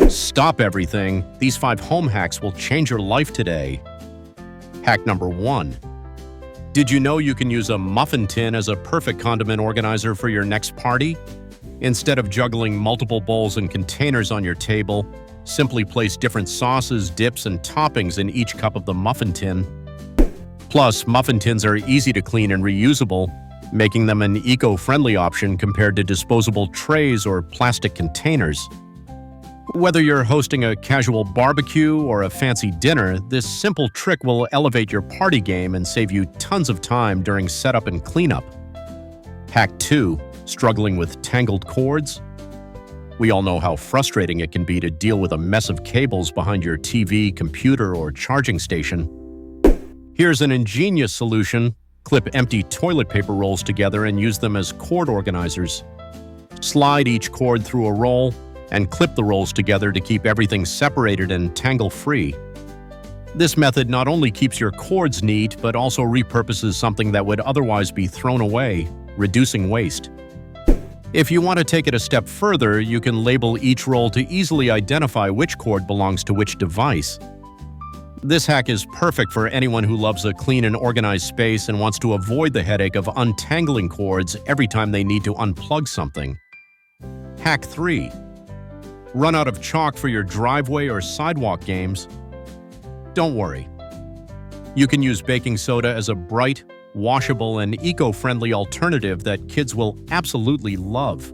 Stop everything. These 5 home hacks will change your life today. Hack number 1. Did you know you can use a muffin tin as a perfect condiment organizer for your next party? Instead of juggling multiple bowls and containers on your table, simply place different sauces, dips, and toppings in each cup of the muffin tin. Plus, muffin tins are easy to clean and reusable, making them an eco-friendly option compared to disposable trays or plastic containers. Whether you're hosting a casual barbecue or a fancy dinner, this simple trick will elevate your party game and save you tons of time during setup and cleanup. Hack 2. Struggling with tangled cords? We all know how frustrating it can be to deal with a mess of cables behind your TV, computer, or charging station. Here's an ingenious solution. Clip empty toilet paper rolls together and use them as cord organizers. Slide each cord through a roll and clip the rolls together to keep everything separated and tangle-free. This method not only keeps your cords neat, but also repurposes something that would otherwise be thrown away, reducing waste. If you want to take it a step further, you can label each roll to easily identify which cord belongs to which device. This hack is perfect for anyone who loves a clean and organized space and wants to avoid the headache of untangling cords every time they need to unplug something. Hack 3. Run out of chalk for your driveway or sidewalk games? Don't worry. You can use baking soda as a bright, washable, and eco-friendly alternative that kids will absolutely love.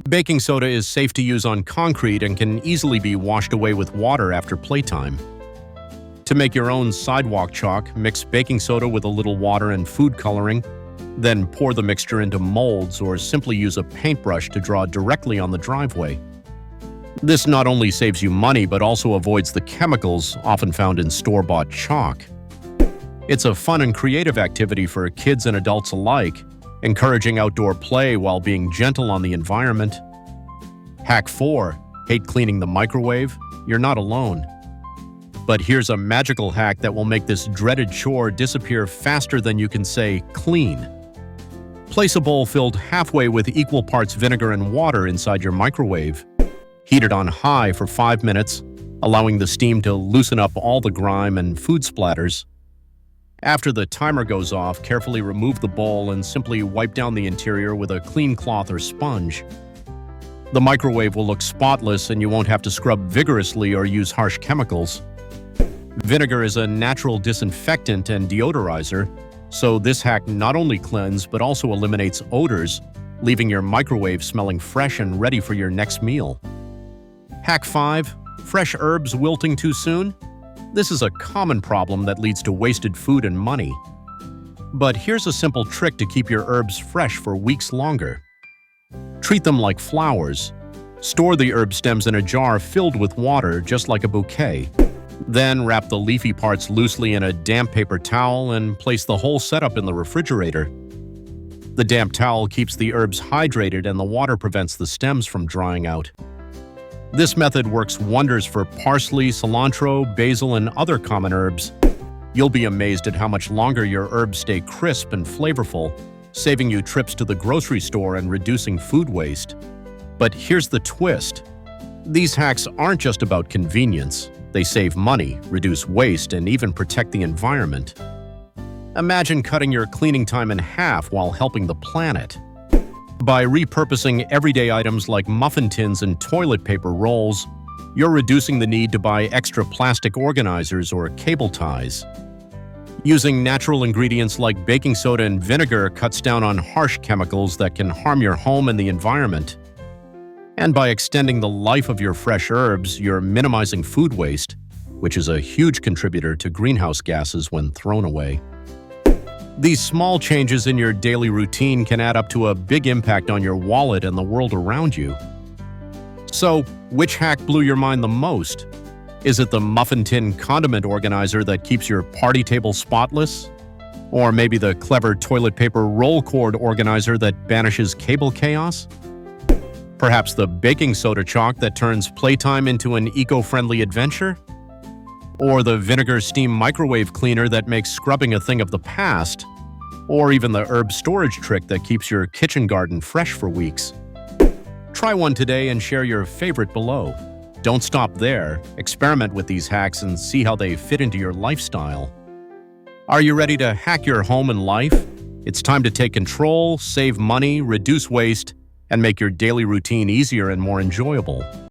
Baking soda is safe to use on concrete and can easily be washed away with water after playtime. To make your own sidewalk chalk, mix baking soda with a little water and food coloring, then pour the mixture into molds or simply use a paintbrush to draw directly on the driveway. This not only saves you money but also avoids the chemicals often found in store-bought chalk. It's a fun and creative activity for kids and adults alike, encouraging outdoor play while being gentle on the environment. Hack 4. Hate cleaning the microwave? You're not alone. But here's a magical hack that will make this dreaded chore disappear faster than you can say clean. Place a bowl filled halfway with equal parts vinegar and water inside your microwave. Heat it on high for 5 minutes, allowing the steam to loosen up all the grime and food splatters. After the timer goes off, carefully remove the bowl and simply wipe down the interior with a clean cloth or sponge. The microwave will look spotless and you won't have to scrub vigorously or use harsh chemicals. Vinegar is a natural disinfectant and deodorizer, so this hack not only cleanses but also eliminates odors, leaving your microwave smelling fresh and ready for your next meal. Hack 5. Fresh herbs wilting too soon? This is a common problem that leads to wasted food and money. But here's a simple trick to keep your herbs fresh for weeks longer. Treat them like flowers. Store the herb stems in a jar filled with water, just like a bouquet. Then wrap the leafy parts loosely in a damp paper towel and place the whole setup in the refrigerator. The damp towel keeps the herbs hydrated and the water prevents the stems from drying out. This method works wonders for parsley, cilantro, basil, and other common herbs. You'll be amazed at how much longer your herbs stay crisp and flavorful, saving you trips to the grocery store and reducing food waste. But here's the twist. These hacks aren't just about convenience. They save money, reduce waste, and even protect the environment. Imagine cutting your cleaning time in half while helping the planet. By repurposing everyday items like muffin tins and toilet paper rolls, you're reducing the need to buy extra plastic organizers or cable ties. Using natural ingredients like baking soda and vinegar cuts down on harsh chemicals that can harm your home and the environment. And by extending the life of your fresh herbs, you're minimizing food waste, which is a huge contributor to greenhouse gases when thrown away. These small changes in your daily routine can add up to a big impact on your wallet and the world around you. So, which hack blew your mind the most? Is it the muffin tin condiment organizer that keeps your party table spotless? Or maybe the clever toilet paper roll cord organizer that banishes cable chaos? Perhaps the baking soda chalk that turns playtime into an eco-friendly adventure? Or the vinegar steam microwave cleaner that makes scrubbing a thing of the past? Or even the herb storage trick that keeps your kitchen garden fresh for weeks? Try one today and share your favorite below. Don't stop there. Experiment with these hacks and see how they fit into your lifestyle. Are you ready to hack your home and life? It's time to take control, save money, reduce waste, and make your daily routine easier and more enjoyable.